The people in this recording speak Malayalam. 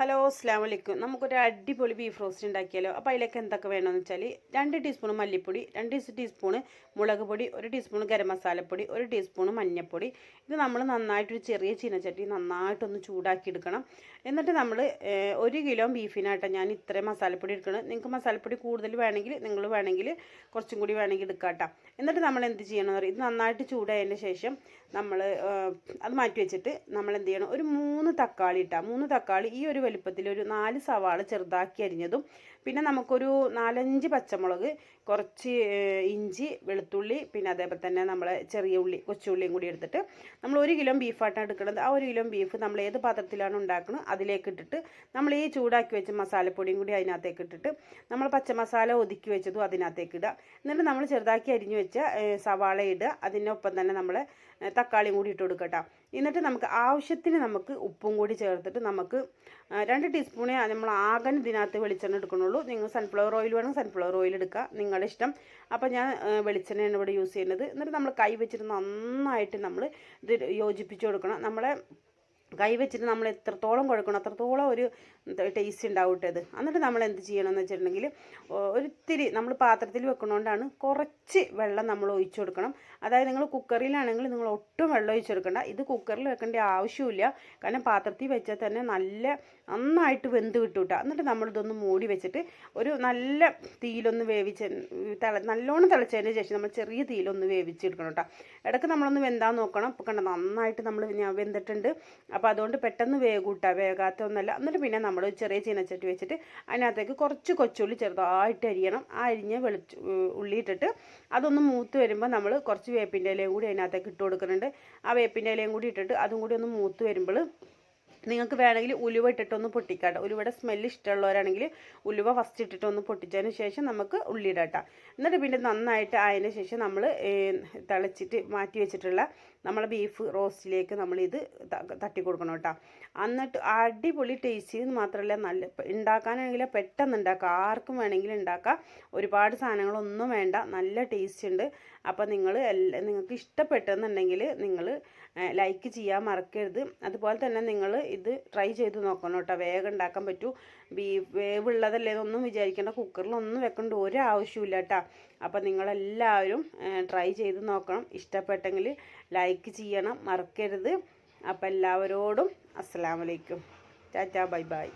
ഹലോ അസ്സലാമു അലൈക്കും. നമുക്കൊരു അടിപൊളി ബീഫ് റോസ്റ്റ് ഉണ്ടാക്കിയാലോ. അപ്പോൾ അതിലേക്ക് എന്തൊക്കെ വേണമെന്ന് വെച്ചാൽ 2 ടീസ്പൂൺ മല്ലിപ്പൊടി, 2 ടീസ്പൂൺ മുളക് പൊടി, 1 ടീസ്പൂൺ ഗരം മസാലപ്പൊടി, 1 ടീസ്പൂൺ മഞ്ഞൾപ്പൊടി. ഇത് നമ്മൾ നന്നായിട്ടൊരു ചെറിയ ചീനച്ചട്ടി നന്നായിട്ടൊന്ന് ചൂടാക്കി എടുക്കണം. എന്നിട്ട് നമ്മൾ 1 കിലോ ബീഫിനായിട്ട് ഞാൻ ഇത്രയും മസാലപ്പൊടി എടുക്കണം. നിങ്ങൾക്ക് മസാലപ്പൊടി കൂടുതൽ വേണമെങ്കിൽ നിങ്ങൾ കുറച്ചും കൂടി വേണമെങ്കിൽ എടുക്കാം കേട്ടോ. എന്നിട്ട് നമ്മൾ എന്ത് ചെയ്യണമെന്ന് പറയും, ഇത് നന്നായിട്ട് ചൂടായതിന് ശേഷം നമ്മൾ അത് മാറ്റി വെച്ചിട്ട് നമ്മൾ എന്ത് ചെയ്യണം, ഒരു 3 തക്കാളി ഇട്ടാൽ 3 തക്കാളി ഈ ഒരു വലിപ്പത്തിൽ, ഒരു 4 സവാള ചെറുതാക്കി അരിഞ്ഞതും, പിന്നെ നമുക്കൊരു 4-5 പച്ചമുളക്, കുറച്ച് ഇഞ്ചി, വെളുത്തുള്ളി, പിന്നെ അതേപോലെ തന്നെ നമ്മളെ ചെറിയ ഉള്ളി, കൊച്ചുള്ളിയും കൂടി എടുത്തിട്ട് നമ്മൾ 1 കിലോ ബീഫായിട്ടാണ് എടുക്കുന്നത്. ആ 1 കിലോ ബീഫ് നമ്മൾ ഏത് പാത്രത്തിലാണ് ഉണ്ടാക്കുന്നത് അതിലേക്ക് ഇട്ടിട്ട് നമ്മൾ ഈ ചൂടാക്കി വെച്ച മസാലപ്പൊടിയും കൂടി അതിനകത്തേക്ക് ഇട്ടിട്ട് നമ്മൾ പച്ചമസാല ഒതുക്കി വെച്ചതും അതിനകത്തേക്ക് ഇടുക. എന്നിട്ട് നമ്മൾ ചെറുതാക്കി അരിഞ്ഞു വെച്ച സവാള ഇടുക. അതിനൊപ്പം തന്നെ നമ്മൾ തക്കാളിയും കൂടി ഇട്ട് കൊടുക്കട്ടോ. എന്നിട്ട് നമുക്ക് ആവശ്യത്തിന് നമുക്ക് ഉപ്പും കൂടി ചേർത്തിട്ട് നമുക്ക് 2 ടീസ്പൂണേ നമ്മൾ ആകെ ഇതിനകത്ത് വെളിച്ചെണ്ണ എടുക്കണുള്ളൂ. നിങ്ങൾ സൺഫ്ലവർ ഓയിൽ വേണം, സൺഫ്ലവർ ഓയിൽ എടുക്കുക, നിങ്ങളുടെ ഇഷ്ടം. അപ്പോൾ ഞാൻ വെളിച്ചെണ്ണയാണ് ഇവിടെ യൂസ് ചെയ്യുന്നത്. എന്നിട്ട് നമ്മൾ കൈ വെച്ചിട്ട് നന്നായിട്ട് നമ്മൾ ഇത് യോജിപ്പിച്ച് കൊടുക്കണം. നമ്മളെ കൈ വെച്ചിട്ട് നമ്മൾ എത്രത്തോളം കുഴക്കണം അത്രത്തോളം ഒരു ടേസ്റ്റ് ഉണ്ടാവട്ടെ ഇത്. എന്നിട്ട് നമ്മൾ എന്ത് ചെയ്യണമെന്ന് വെച്ചിട്ടുണ്ടെങ്കിൽ ഒരിത്തിരി നമ്മൾ പാത്രത്തിൽ വെക്കണോണ്ടാണ് കുറച്ച് വെള്ളം നമ്മൾ ഒഴിച്ചു കൊടുക്കണം. അതായത് നിങ്ങൾ കുക്കറിലാണെങ്കിൽ നിങ്ങൾ ഒട്ടും വെള്ളം ഒഴിച്ചു കൊടുക്കണ്ട. ഇത് കുക്കറിൽ വെക്കേണ്ട ആവശ്യമില്ല, കാരണം പാത്രത്തിൽ വെച്ചാൽ തന്നെ നന്നായിട്ട് വെന്ത് കിട്ടൂട്ട. എന്നിട്ട് നമ്മളിതൊന്ന് മൂടി വെച്ചിട്ട് ഒരു നല്ല തീയിലൊന്ന് നല്ലോണം തിളച്ചതിന് ശേഷം നമ്മൾ ചെറിയ തീയിലൊന്ന് വേവിച്ചെടുക്കണം കേട്ടോ. ഇടയ്ക്ക് നമ്മളൊന്ന് വെന്താൻ നോക്കണം. ഇപ്പോൾ കണ്ട നന്നായിട്ട് നമ്മൾ വെന്തിട്ടുണ്ട്. അപ്പോൾ അതുകൊണ്ട് പെട്ടെന്ന് വേകാത്ത ഒന്നല്ല. എന്നിട്ട് പിന്നെ നമ്മൾ ചെറിയ ചീനച്ചട്ടി വെച്ചിട്ട് അതിനകത്തേക്ക് കുറച്ച് കൊച്ചുള്ളി ചെറുതായിട്ട് അരിയണം. ആ അരിഞ്ഞ് ഉള്ളി ഇട്ടിട്ട് അതൊന്ന് മൂത്ത് വരുമ്പോൾ നമ്മൾ കുറച്ച് വേപ്പിൻ്റെ ഇലയും കൂടി അതിനകത്തേക്ക് ഇട്ട് കൊടുക്കുന്നുണ്ട്. ആ വേപ്പിൻ്റെ ഇലയും കൂടി ഇട്ടിട്ട് അതും കൂടി ഒന്ന് മൂത്ത് വരുമ്പോൾ നിങ്ങൾക്ക് വേണമെങ്കിൽ ഉലുവ ഇട്ടിട്ടൊന്ന് പൊട്ടിക്കാട്ടോ. ഉലുവയുടെ സ്മെല്ല് ഇഷ്ടമുള്ളവരാണെങ്കിൽ ഉലുവ ഫസ്റ്റ് ഇട്ടിട്ടൊന്ന് പൊട്ടിച്ചതിന് ശേഷം നമുക്ക് ഉള്ളി ഇടാട്ടോ. എന്നിട്ട് പിന്നെ നന്നായിട്ട് ആയതിന് ശേഷം നമ്മൾ തിളച്ചിട്ട് മാറ്റി വെച്ചിട്ടുള്ള നമ്മളെ ബീഫ് റോസ്റ്റിലേക്ക് നമ്മളിത് തട്ടി കൊടുക്കണം കേട്ടോ. എന്നിട്ട് അടിപൊളി ടേസ്റ്റ് മാത്രമല്ല, നല്ല ഉണ്ടാക്കാനാണെങ്കിൽ പെട്ടെന്ന് ഉണ്ടാക്കാം, ആർക്കും വേണമെങ്കിൽ ഉണ്ടാക്കാം. ഒരുപാട് സാധനങ്ങളൊന്നും വേണ്ട, നല്ല ടേസ്റ്റ് ഉണ്ട്. അപ്പോൾ നിങ്ങൾക്ക് ഇഷ്ടപ്പെട്ടെന്നുണ്ടെങ്കിൽ നിങ്ങൾ ലൈക്ക് ചെയ്യാൻ മറക്കരുത്. അതുപോലെ തന്നെ നിങ്ങൾ ഇത് ട്രൈ ചെയ്ത് നോക്കണം കേട്ടോ. വേഗം ഉണ്ടാക്കാൻ പറ്റൂ. വേവുള്ളതല്ലേ എന്നൊന്നും വിചാരിക്കേണ്ട, കുക്കറിലൊന്നും വെക്കേണ്ട ഒരു ആവശ്യമില്ല കേട്ടോ. അപ്പോൾ നിങ്ങളെല്ലാവരും ട്രൈ ചെയ്ത് നോക്കണം. ഇഷ്ടപ്പെട്ടെങ്കിൽ ലൈക്ക് ചെയ്യണം മറക്കരുത്. അപ്പോൾ എല്ലാവരോടും അസ്സലാമു അലൈക്കും. Tata, bye bye.